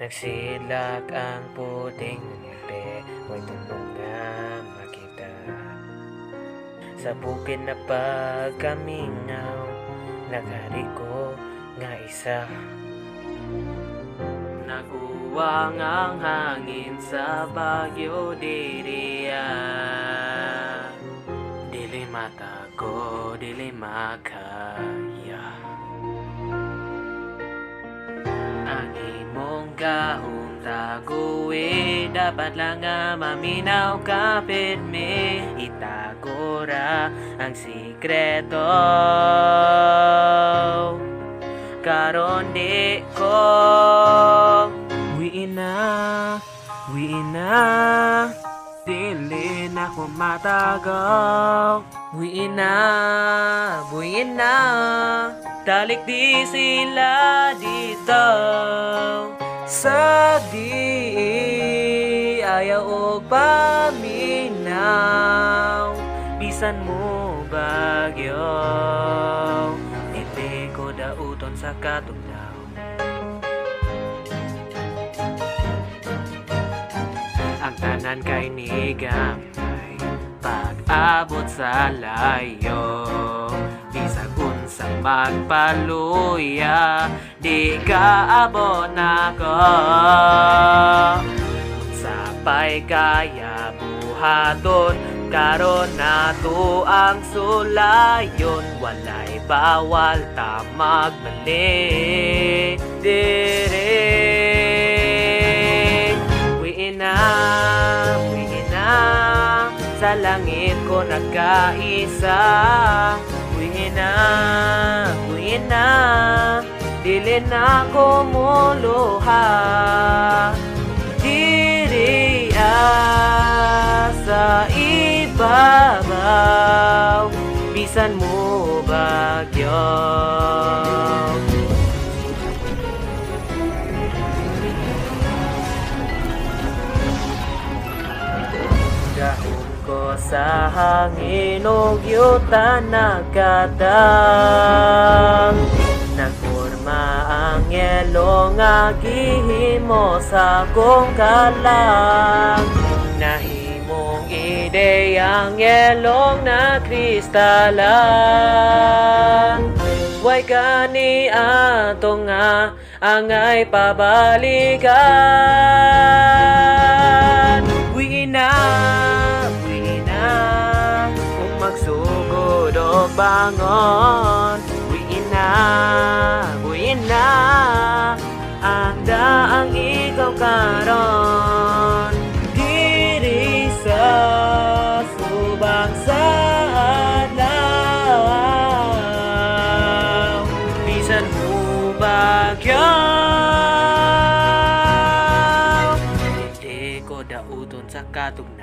Nagsilak ang puting nipe, mo'y tunong nga makita. Sa bukid na pagkamingaw, nagari ko nga isa. Naguwang ang hangin sa Bagyo diriya. Dili matago, dili makaya. Ang imong gahong taguwi, dapat lang nga maminaw kapit me. Itago ra ang sikreto, karon di ko wiin na, dili na ko matagaw. Wiin na, dalik di sila dito. Sa di ayaw o paminaw, bisan mo bagyo, hindi ko dauton sa katugnaw. Ang tanan kay ni gamay, pag-abot sa layo, bisag unsa magpaluya, di ka abot nako. Sapay kaya buhaton, karon nato ang sulayon. Walay bawal ta magbali dire. Wiin na, sa langit ko nagkaisa. Wiin na, dili na ko muluha. Diriya sa ibabaw, bisan mo bagyo. Gahom ko sa hangin og yuta nagkadang, nagporma ang yelo nga gihimo sa kong kalang. Nahimong ideyang yelong na kristalan. Way kani ato nga angay pabalikan. Wiin na, kung magsugod o bangon. Wiin na, anda ang ikaw karon. Diri sa subang sa adlaw, bisan mo bagyo, hindi ko dauton sa katugnaw.